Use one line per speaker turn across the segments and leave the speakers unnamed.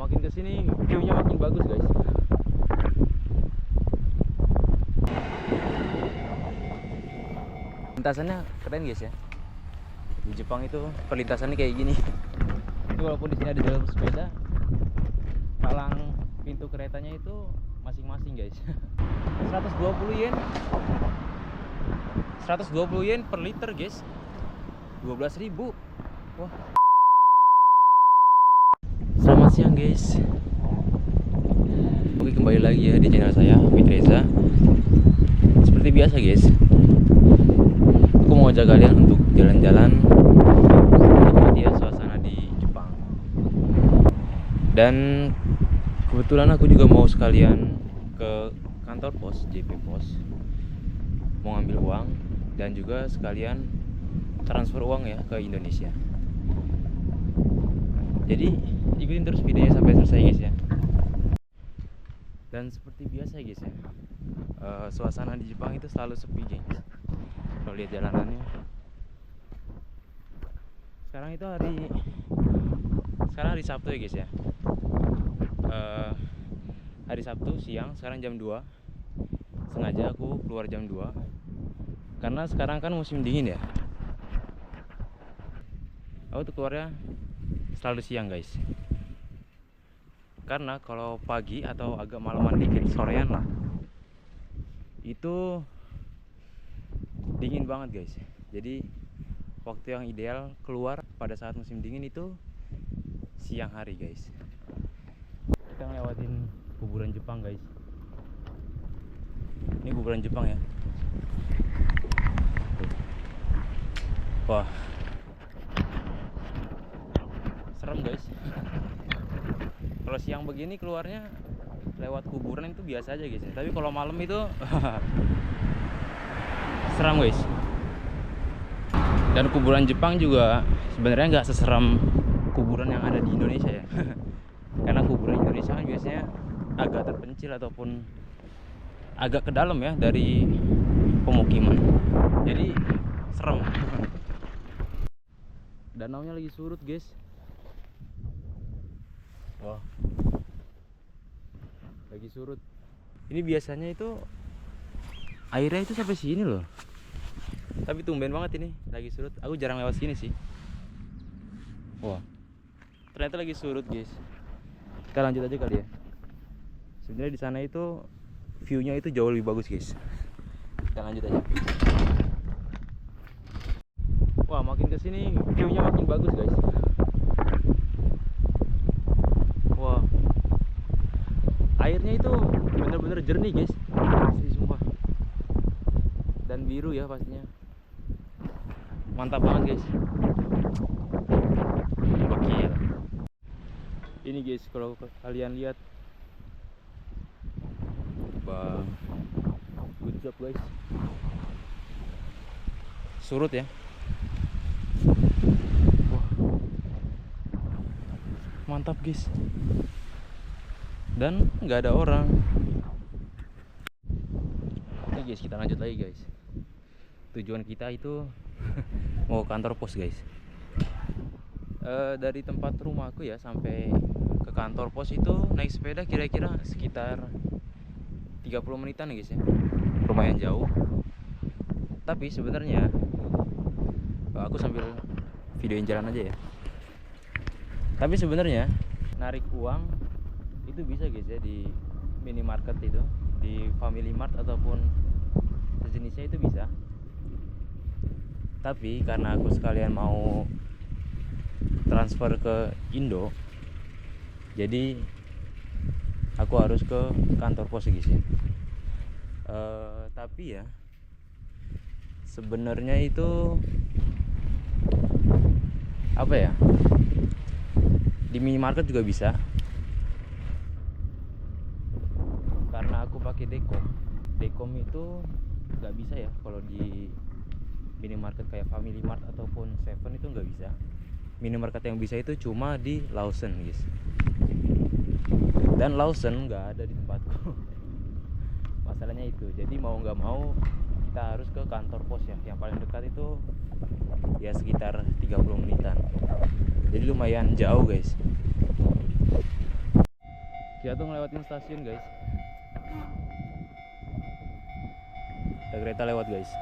makin kesini view-nya makin bagus guys. Lintasannya keren guys ya. Di Jepang itu perlintasannya kayak gini. Ini walaupun di sini ada jalur sepeda, palang pintu keretanya itu masing-masing guys. 120 yen 120 yen per liter guys. 12.000. Wah. Selamat siang guys. Oke, kembali lagi ya di channel saya, Fitreza. Seperti biasa guys, aku mau ajak kalian untuk jalan-jalan menikmati suasana di Jepang. Dan kebetulan aku juga mau sekalian ke kantor pos, JP Pos, mau ngambil uang dan juga sekalian transfer uang ya ke Indonesia. Jadi ikutin terus videonya sampai selesai guys ya. Dan seperti biasa guys ya, suasana di Jepang itu selalu sepi guys. Kalau lihat jalanannya, sekarang hari Sabtu ya guys ya. Hari Sabtu siang, sekarang jam 2. Sengaja aku keluar jam 2 karena sekarang kan musim dingin ya. Aku tuh keluarnya selalu siang guys, karena kalau pagi atau agak malaman dikit, sorean lah, itu dingin banget guys. Jadi waktu yang ideal keluar pada saat musim dingin itu siang hari guys. Kita ngelewatin kuburan Jepang guys. Ini kuburan Jepang ya. Wah, serem guys. Kalau siang begini keluarnya lewat kuburan itu biasa aja guys ya. Tapi kalau malam itu seram guys. Dan kuburan Jepang juga sebenarnya nggak seseram kuburan yang ada di Indonesia ya. Karena kuburan Indonesia kan biasanya agak terpencil ataupun agak ke dalam ya dari pemukiman. Jadi serem. Danaunya lagi surut guys. Wah, lagi surut. Ini biasanya itu airnya itu sampai sini loh. Tapi tumben banget ini lagi surut. Aku jarang lewat sini sih. Wah, ternyata lagi surut guys. Kita lanjut aja kali ya. Sebenarnya di sana itu view-nya itu jauh lebih bagus guys. Kita lanjut aja. Wah, makin kesini view-nya makin bagus guys. Wah, airnya itu bener-bener jernih guys, asli sumpah. Dan biru ya pastinya. Mantap banget guys. Gokil. Ini guys, kalau kalian lihat, bang, good job guys. Surut ya. Wah, mantap guys. Dan nggak ada orang. Oke guys, kita lanjut lagi guys. Tujuan kita itu mau kantor pos guys. Dari tempat rumahku ya sampai ke kantor pos itu naik sepeda kira-kira sekitar 30 menitan ya guys ya. Lumayan jauh. Tapi sebenarnya aku sambil videoin jalan aja ya. Tapi sebenarnya narik uang itu bisa guys ya di minimarket itu, di Family Mart ataupun sejenisnya itu bisa. Tapi karena aku sekalian mau transfer ke Indo, jadi aku harus ke kantor pos guys ya. Tapi ya sebenarnya itu apa ya, di minimarket juga bisa. Karena aku pakai Dekom itu nggak bisa ya kalau di minimarket kayak Family Mart ataupun Seven itu nggak bisa. Minimarket yang bisa itu cuma di Lawson guys. Dan Lawson nggak ada di tempatku. Masalahnya itu. Jadi mau nggak mau kita harus ke kantor pos ya. Yang paling dekat itu ya sekitar 30 menitan. Jadi lumayan jauh guys. Dia tuh ngelewatin stasiun guys. Ada kereta lewat guys.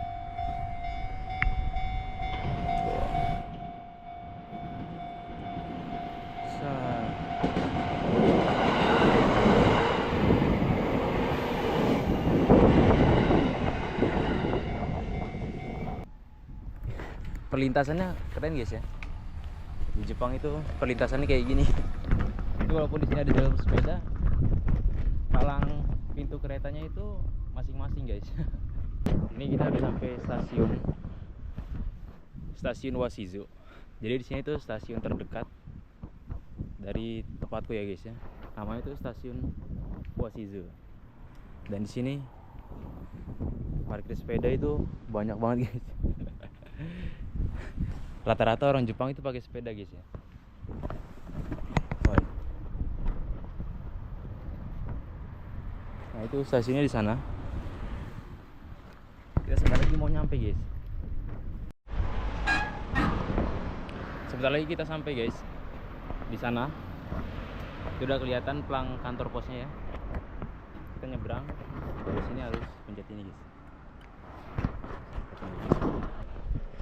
Perlintasannya keren guys ya. Di Jepang itu perlintasannya kayak gini. Itu walaupun di sini ada jalur sepeda, palang pintu keretanya itu masing-masing guys. Ini kita udah sampai stasiun Washizu. Jadi di sini itu stasiun terdekat dari tempatku ya guys ya. Namanya itu stasiun Washizu. Dan di sini parkir sepeda itu banyak banget guys. Rata-rata orang Jepang itu pakai sepeda guys ya. Nah itu stasiunnya di sana. Kita sebentar lagi mau nyampe guys. Sebentar lagi kita sampai guys. Di sana sudah kelihatan pelang kantor posnya ya. Kita nyebrang. Dari sini harus pencet ini guys.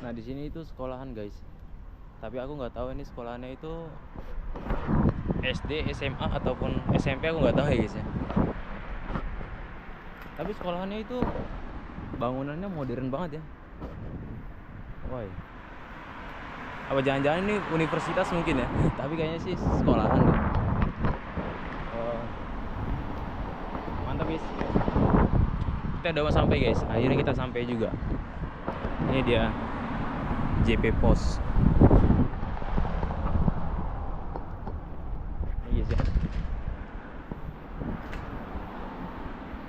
Nah di sini itu sekolahan guys. Tapi aku nggak tahu ini sekolahannya itu SD, SMA ataupun SMP, aku nggak tahu ya guys ya. Tapi sekolahannya itu bangunannya modern banget ya. Woi. Apa jangan-jangan ini universitas mungkin ya? Tapi kayaknya sih sekolahan deh. Oh. Mantap guys. Kita udah mau sampai guys. Akhirnya kita sampai juga. Ini dia JP Pos. Ini guys ya.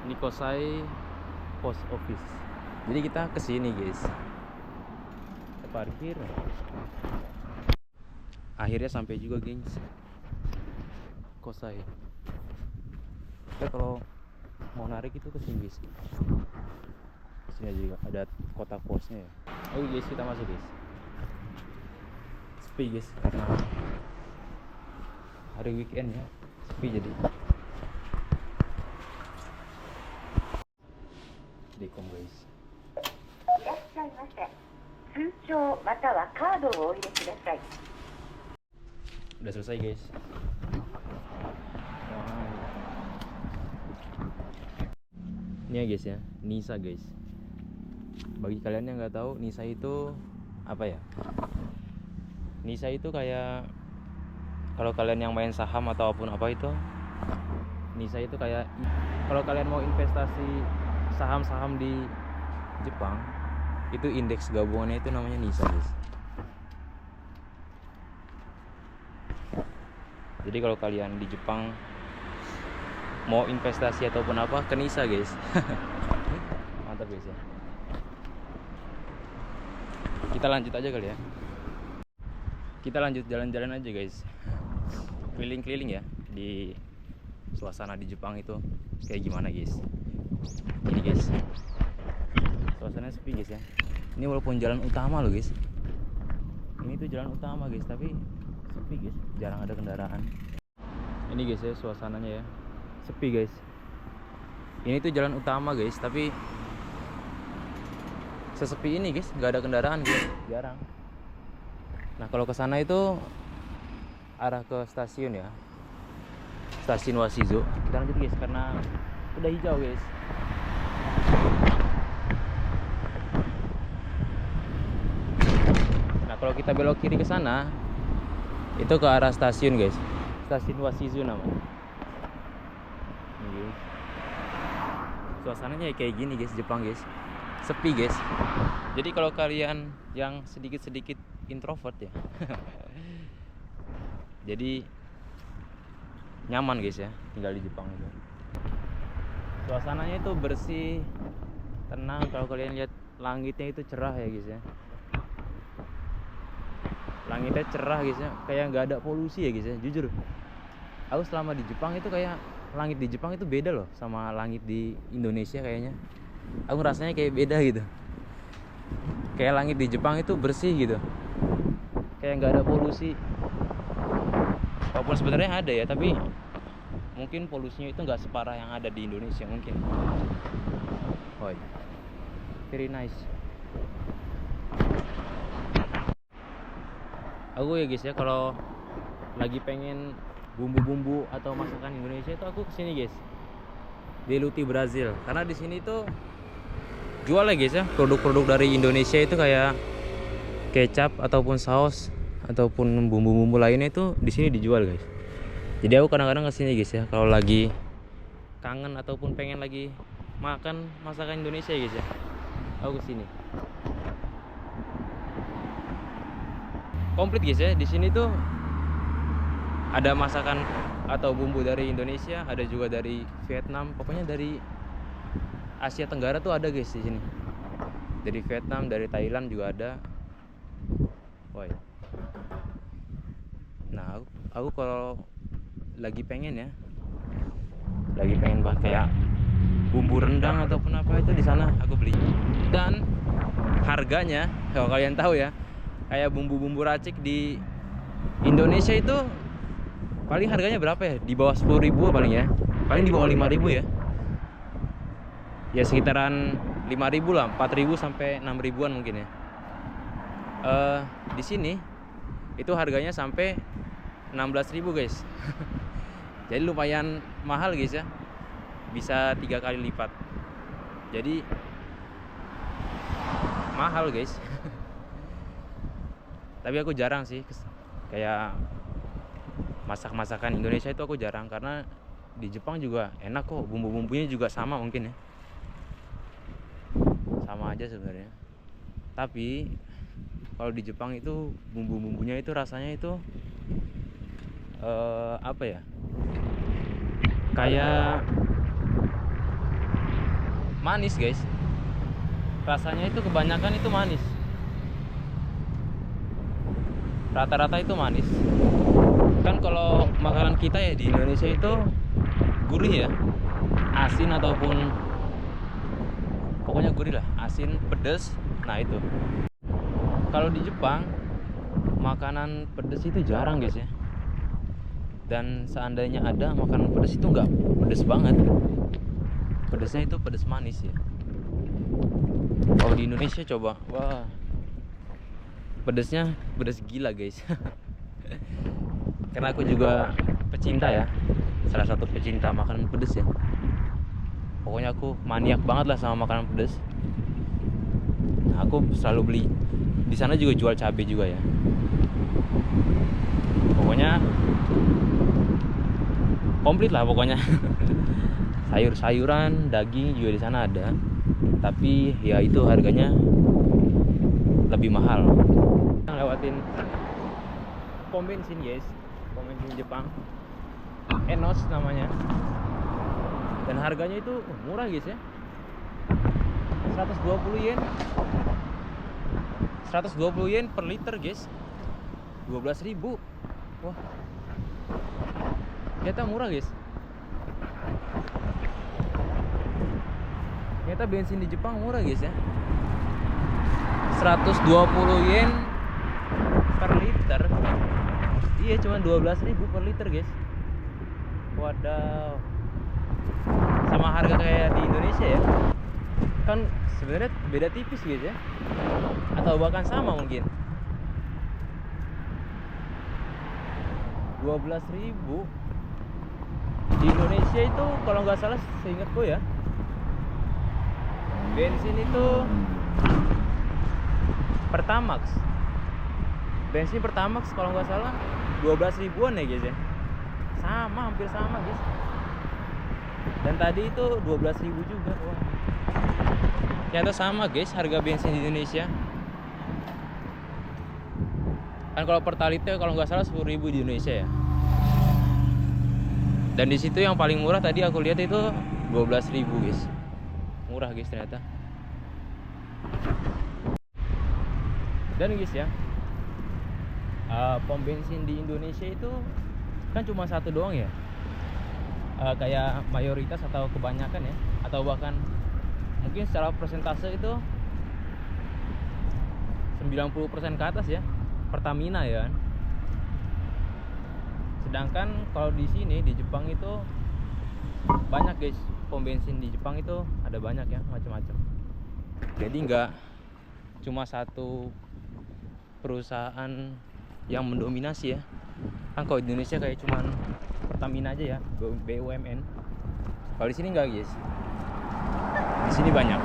Ini Kosai Post Office. Jadi kita kesini guys. Kita parkir. Akhirnya sampai juga guys. Kosai. Kita kalau mau narik itu kesini guys. Sini juga ada kotak posnya ya. Oh guys, kita masuk guys. Sepi guys karena hari weekend ya. Sepi jadi. Dekom guys. Udah selesai guys. Ini ya guys ya, NISA guys. Bagi kalian yang nggak tahu, NISA itu apa ya? NISA itu kayak kalau kalian yang main saham ataupun apa itu, NISA itu kayak kalau kalian mau investasi saham-saham di Jepang, itu indeks gabungannya itu namanya NISA guys. Jadi kalau kalian di Jepang mau investasi ataupun apa, ke NISA guys. Mantap guys ya. Kita lanjut aja kali ya. Kita lanjut jalan-jalan aja guys. Keliling-keliling ya di suasana di Jepang itu kayak gimana guys. Ini guys, suasananya sepi guys ya. Ini walaupun jalan utama loh guys. Ini tuh jalan utama guys, tapi sepi guys, jarang ada kendaraan. Ini guys ya suasananya ya, sepi guys. Ini tuh jalan utama guys, tapi sesepi ini guys, nggak ada kendaraan guys, jarang. Nah kalau ke sana itu arah ke stasiun ya, stasiun Washizu. Kita lanjut guys karena udah hijau guys. Nah kalau kita belok kiri ke sana, itu ke arah stasiun guys, stasiun Washizu namanya. Ini guys, suasananya kayak gini guys, Jepang guys, sepi guys. Jadi kalau kalian yang sedikit-sedikit introvert ya, jadi nyaman guys ya tinggal di Jepang itu. Suasananya itu bersih, tenang. Kalau kalian lihat langitnya itu cerah ya guys ya. Langitnya cerah guys ya, kayak nggak ada polusi ya guys ya. Jujur, aku selama di Jepang itu kayak langit di Jepang itu beda loh sama langit di Indonesia kayaknya. Aku rasanya kayak beda gitu. Kayak langit di Jepang itu bersih gitu, kayak nggak ada polusi. Walaupun sebenarnya ada ya, tapi mungkin polusinya itu nggak separah yang ada di Indonesia mungkin. Oh, very nice. Aku ya guys ya, kalau lagi pengen bumbu-bumbu atau masakan Indonesia itu aku kesini guys, Deluti Brazil, karena di sini tuh jual ya guys ya produk-produk dari Indonesia itu kayak kecap ataupun saus ataupun bumbu-bumbu lainnya itu di sini dijual guys. Jadi aku kadang-kadang kesini guys ya kalau lagi kangen ataupun pengen lagi makan masakan Indonesia guys ya, aku kesini. Komplit guys ya, di sini tuh ada masakan atau bumbu dari Indonesia, ada juga dari Vietnam, pokoknya dari Asia Tenggara tuh ada guys di sini. Dari Vietnam, dari Thailand juga ada. Woi. Nah, aku kalau lagi pengen ya, lagi pengen banget kayak bumbu rendang ataupun apa itu di sana aku beli. Dan harganya, kalau kalian tahu ya, kayak bumbu-bumbu racik di Indonesia itu paling harganya berapa ya? Di bawah 10.000 paling ya. Paling di bawah 5.000 ya. Ya sekitaran 5.000 lah, 4.000 sampai 6.000-an mungkin ya. Di sini itu harganya sampai 16.000 guys. Jadi lumayan mahal guys ya. Bisa 3 kali lipat. Jadi mahal guys. Tapi aku jarang sih kayak masak-masakan Indonesia itu aku jarang, karena di Jepang juga enak kok, bumbu-bumbunya juga sama mungkin ya. Sama aja sebenarnya. Tapi kalau di Jepang itu bumbu-bumbunya itu rasanya itu apa ya? Kayak manis guys. Rasanya itu kebanyakan itu manis. Rata-rata itu manis. Kan kalau makanan kita ya di Indonesia itu gurih ya, asin ataupun pokoknya gurih lah, asin, pedas. Nah itu. Kalau di Jepang makanan pedas itu jarang guys ya. Dan seandainya ada makanan pedas itu nggak pedas banget. Pedasnya itu pedas manis ya. Kalau di Indonesia coba, wah, pedasnya pedas gila guys. Karena aku juga pecinta ya, salah satu pecinta makanan pedas ya. Pokoknya aku maniak banget lah sama makanan pedas. Nah, aku selalu beli. Di sana juga jual cabai juga ya. Pokoknya komplit lah pokoknya. Sayur-sayuran, daging juga di sana ada. Tapi ya itu harganya lebih mahal. Lewatin pom bensin guys, pom bensin Jepang, Enos namanya. Dan harganya itu murah guys ya, 120 yen 120 yen per liter guys, 12.000. Wah, ternyata murah guys. Ternyata bensin di Jepang murah guys ya, 120 yen per liter. Iya, cuma 12.000 per liter guys. Wadaw. Sama harga kayak di Indonesia ya. Kan sebenarnya beda tipis guys ya. Atau bahkan sama mungkin. 12.000 di Indonesia itu kalau nggak salah seingatku ya, bensin itu Pertamax. Bensin Pertamax kalau nggak salah 12 ribuan ya guys ya. Sama, hampir sama guys. Dan tadi itu 12.000 juga. Wah. Ternyata sama guys harga bensin di Indonesia. Kan kalau pertalite kalau nggak salah 10.000 di Indonesia ya. Dan di situ yang paling murah tadi aku lihat itu 12.000 guys. Murah guys ternyata. Dan guys ya, pom bensin di Indonesia itu kan cuma satu doang ya. Kayak mayoritas atau kebanyakan ya, atau bahkan mungkin secara persentase itu 90% ke atas ya, Pertamina ya kan. Sedangkan kalau di sini di Jepang itu banyak guys, pom bensin di Jepang itu ada banyak ya, macam-macam. Jadi nggak cuma satu perusahaan yang mendominasi ya. Kan kalau di Indonesia kayak cuman Pertamina aja ya, BUMN. Kalau di sini nggak guys, di sini banyak.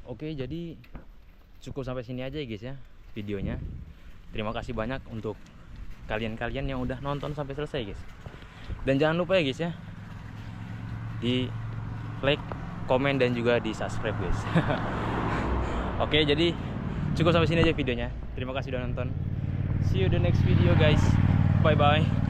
Oke, jadi cukup sampai sini aja ya guys ya videonya. Terima kasih banyak untuk kalian-kalian yang udah nonton sampai selesai guys. Dan jangan lupa ya guys ya, di like, komen, dan juga di subscribe guys. Oke, jadi cukup sampai sini aja videonya. Terima kasih udah nonton. See you the next video guys. Bye bye.